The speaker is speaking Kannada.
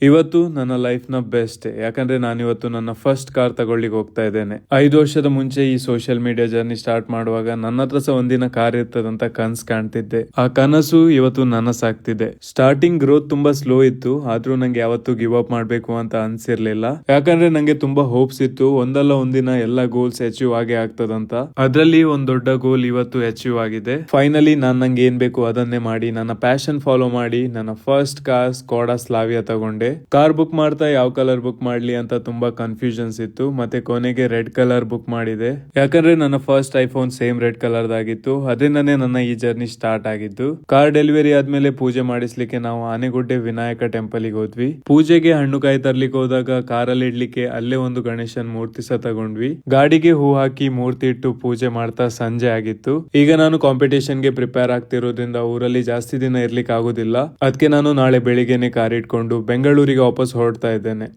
ಇವತ್ತು ನನ್ನ ಲೈಫ್ ನ ಬೆಸ್ಟ್ ಯಾಕಂದ್ರೆ ನಾನಿವತ್ತು ನನ್ನ ಫಸ್ಟ್ ಕಾರ್ ತಗೊಳ್ಳಿಕ್ಕೆ ಹೋಗ್ತಾ ಇದ್ದೇನೆ. 5 ವರ್ಷದ ಮುಂಚೆ ಈ ಸೋಷಿಯಲ್ ಮೀಡಿಯಾ ಜರ್ನಿ ಸ್ಟಾರ್ಟ್ ಮಾಡುವಾಗ ನನ್ನ ಹತ್ರ ಸಹ ಒಂದಿನ ಕಾರ್ ಇರ್ತದಂತ ಕನ್ಸ್ ಕಾಣ್ತಿದ್ದೆ. ಆ ಕನಸು ಇವತ್ತು ನನಸಾಗ್ತಿದೆ. ಸ್ಟಾರ್ಟಿಂಗ್ ಗ್ರೋತ್ ತುಂಬಾ ಸ್ಲೋ ಇತ್ತು, ಆದ್ರೂ ನಂಗೆ ಯಾವತ್ತು ಗಿವ್ ಅಪ್ ಮಾಡ್ಬೇಕು ಅಂತ ಅನ್ಸಿರ್ಲಿಲ್ಲ. ಯಾಕಂದ್ರೆ ನಂಗೆ ತುಂಬಾ ಹೋಪ್ಸ್ ಇತ್ತು, ಒಂದಲ್ಲ ಒಂದಿನ ಎಲ್ಲ ಗೋಲ್ಸ್ ಅಚೀವ್ ಆಗೇ ಆಗ್ತದಂತ. ಅದ್ರಲ್ಲಿ ಒಂದ್ ದೊಡ್ಡ ಗೋಲ್ ಇವತ್ತು ಅಚೀವ್ ಆಗಿದೆ. ಫೈನಲಿ ನಾನ್ ನಂಗೆ ಏನ್ ಬೇಕು ಅದನ್ನೇ ಮಾಡಿ, ನನ್ನ ಪ್ಯಾಷನ್ ಫಾಲೋ ಮಾಡಿ ನನ್ನ ಫಸ್ಟ್ ಕಾರ್ ಸ್ಕೋಡಾ ಸ್ಲಾವಿಯಾ ತಗೊಂಡೆ. ಕಾರ್ ಬುಕ್ ಮಾಡ್ತಾ ಯಾವ ಕಲರ್ ಬುಕ್ ಮಾಡ್ಲಿ ಅಂತ ತುಂಬಾ ಕನ್ಫ್ಯೂಷನ್ಸ್ ಇತ್ತು. ಮತ್ತೆ ಕೊನೆಗೆ ರೆಡ್ ಕಲರ್ ಬುಕ್ ಮಾಡಿದೆ, ಯಾಕಂದ್ರೆ ನನ್ನ first iPhone same red colour ಆಗಿತ್ತು. ಅದರಿಂದನೇ ನನ್ನ ಈ ಜರ್ನಿ ಸ್ಟಾರ್ಟ್ ಆಗಿದ್ದು. ಕಾರ್ ಡೆಲಿವರಿ ಆದ್ಮೇಲೆ ಪೂಜೆ ಮಾಡಿಸ್ಲಿಕ್ಕೆ ನಾವು ಆನೆಗುಡ್ಡೆ ವಿನಾಯಕ ಟೆಂಪಲ್ ಗೆ ಹೋದ್ವಿ. ಪೂಜೆಗೆ ಹಣ್ಣು ಕಾಯಿ ತರ್ಲಿಕ್ಕೆ ಹೋದಾಗ ಕಾರಲ್ಲಿ ಇಡ್ಲಿಕ್ಕೆ ಅಲ್ಲೇ ಒಂದು ಗಣೇಶನ್ ಮೂರ್ತಿ ಸಹ ತಗೊಂಡ್ವಿ. ಗಾಡಿಗೆ ಹೂ ಹಾಕಿ ಮೂರ್ತಿ ಇಟ್ಟು ಪೂಜೆ ಮಾಡ್ತಾ ಸಂಜೆ ಆಗಿತ್ತು. ಈಗ ನಾನು ಕಾಂಪಿಟೇಷನ್ ಗೆ ಪ್ರಿಪೇರ್ ಆಗ್ತಿರೋದ್ರಿಂದ ಊರಲ್ಲಿ ಜಾಸ್ತಿ ದಿನ ಇರ್ಲಿಕ್ಕೆ ಆಗುದಿಲ್ಲ. ಅದಕ್ಕೆ ನಾನು ನಾಳೆ ಬೆಳಿಗ್ಗೆನೆ ಕಾರ್ ಇಟ್ಕೊಂಡು ಬೆಂಗಳೂರಿಗೆ ವಾಪಸ್ ಹೊರಡ್ತಾ ಇದ್ದೇನೆ.